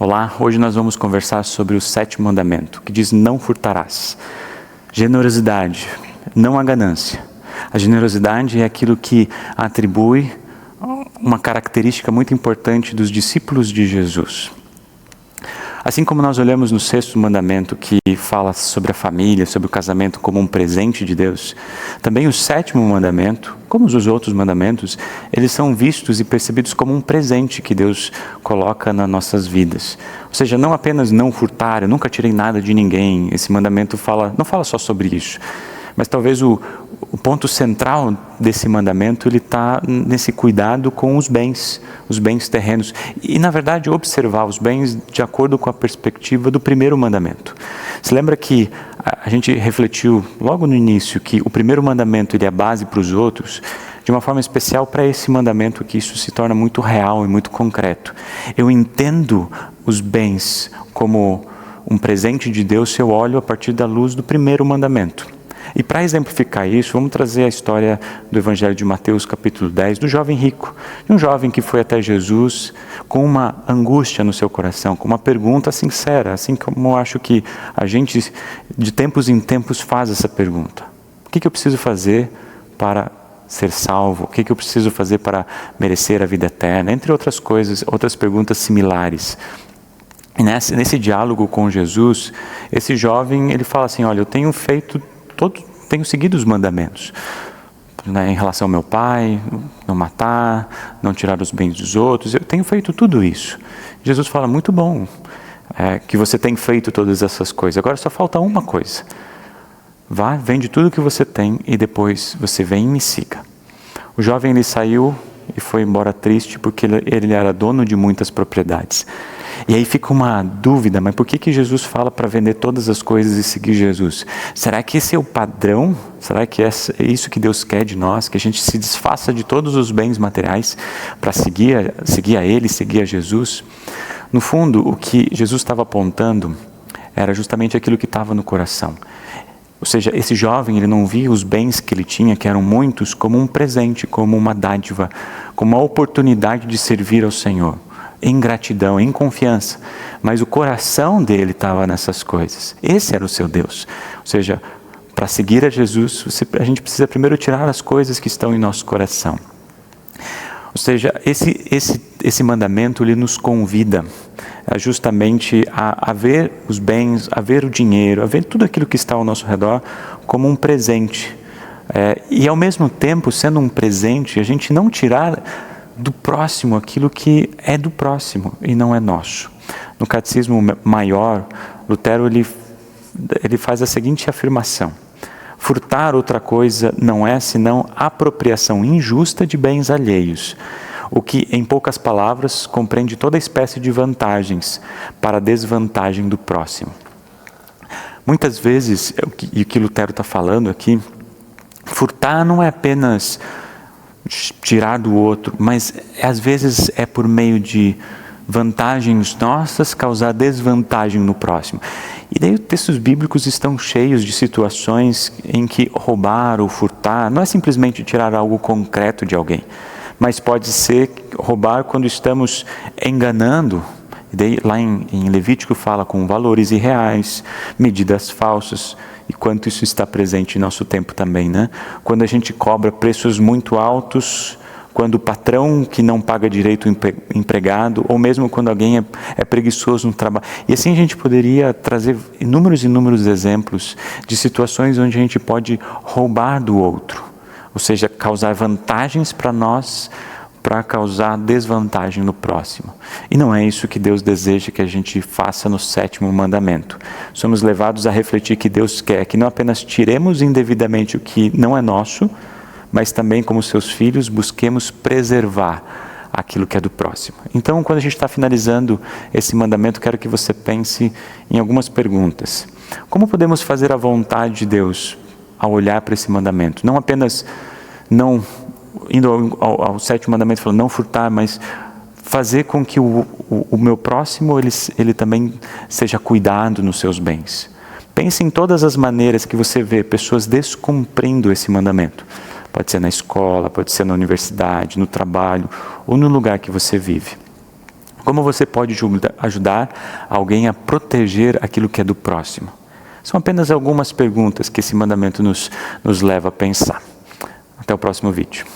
Olá, hoje nós vamos conversar sobre o 7º mandamento, que diz não furtarás. Generosidade, não a ganância. A generosidade é aquilo que atribui uma característica muito importante dos discípulos de Jesus. Assim como nós olhamos no 6º mandamento que fala sobre a família, sobre o casamento como um presente de Deus, também o 7º mandamento, como os outros mandamentos, eles são vistos e percebidos como um presente que Deus coloca nas nossas vidas. Ou seja, não apenas não furtar, eu nunca tirei nada de ninguém, esse mandamento não fala só sobre isso. Mas talvez o ponto central desse mandamento ele está nesse cuidado com os bens terrenos. E, na verdade, observar os bens de acordo com a perspectiva do 1º mandamento. Se lembra que a gente refletiu logo no início que o 1º mandamento ele é a base para os outros, de uma forma especial para esse mandamento que isso se torna muito real e muito concreto. Eu entendo os bens como um presente de Deus se eu olho a partir da luz do 1º mandamento. E para exemplificar isso, vamos trazer a história do Evangelho de Mateus, capítulo 10, do jovem rico. De um jovem que foi até Jesus com uma angústia no seu coração, com uma pergunta sincera, assim como eu acho que a gente, de tempos em tempos, faz essa pergunta. O que eu preciso fazer para ser salvo? O que eu preciso fazer para merecer a vida eterna? Entre outras coisas, outras perguntas similares. E nesse diálogo com Jesus, esse jovem, ele fala assim, olha, eu tenho seguido os mandamentos, né, em relação ao meu pai, não matar, não tirar os bens dos outros, eu tenho feito tudo isso. Jesus fala, muito bom, que você tem feito todas essas coisas, agora só falta uma coisa, vá, vende tudo que você tem e depois você vem e me siga. O jovem ele saiu e foi embora triste porque ele era dono de muitas propriedades. E aí fica uma dúvida, mas por que Jesus fala para vender todas as coisas e seguir Jesus? Será que esse é o padrão? Será que é isso que Deus quer de nós? Que a gente se desfaça de todos os bens materiais para seguir a Ele, seguir a Jesus? No fundo, o que Jesus estava apontando era justamente aquilo que estava no coração. Ou seja, esse jovem ele não via os bens que ele tinha, que eram muitos, como um presente, como uma dádiva, como uma oportunidade de servir ao Senhor. Em gratidão, em confiança, mas o coração dele estava nessas coisas. Esse era o seu Deus. Ou seja, para seguir a Jesus, a gente precisa primeiro tirar as coisas que estão em nosso coração. Ou seja, esse mandamento ele nos convida justamente a ver os bens, a ver o dinheiro, a ver tudo aquilo que está ao nosso redor como um presente. E ao mesmo tempo, sendo um presente, a gente não tirar do próximo aquilo que é do próximo e não é nosso. No Catecismo Maior, Lutero ele faz a seguinte afirmação: furtar outra coisa não é senão apropriação injusta de bens alheios, o que, em poucas palavras, compreende toda espécie de vantagens para a desvantagem do próximo. Muitas vezes, e o que Lutero está falando aqui, furtar não é apenas tirar do outro, mas às vezes é por meio de vantagens nossas causar desvantagem no próximo. E daí os textos bíblicos estão cheios de situações em que roubar ou furtar não é simplesmente tirar algo concreto de alguém, mas pode ser roubar quando estamos enganando. E daí, lá em Levítico fala com valores irreais, medidas falsas, e quanto isso está presente em nosso tempo também, né? Quando a gente cobra preços muito altos, quando o patrão que não paga direito o empregado, ou mesmo quando alguém é preguiçoso no trabalho. E assim a gente poderia trazer inúmeros exemplos de situações onde a gente pode roubar do outro, ou seja, causar vantagens para nós, para causar desvantagem no próximo. E não é isso que Deus deseja que a gente faça no 7º mandamento. Somos levados a refletir que Deus quer que não apenas tiremos indevidamente o que não é nosso, mas também, como seus filhos, busquemos preservar aquilo que é do próximo. Então, quando a gente está finalizando esse mandamento, quero que você pense em algumas perguntas. Como podemos fazer a vontade de Deus ao olhar para esse mandamento? Não apenas indo ao 7º mandamento, falando não furtar, mas fazer com que o meu próximo ele também seja cuidado nos seus bens. Pense em todas as maneiras que você vê pessoas descumprindo esse mandamento. Pode ser na escola, pode ser na universidade, no trabalho ou no lugar que você vive. Como você pode ajudar alguém a proteger aquilo que é do próximo? São apenas algumas perguntas que esse mandamento nos leva a pensar. Até o próximo vídeo.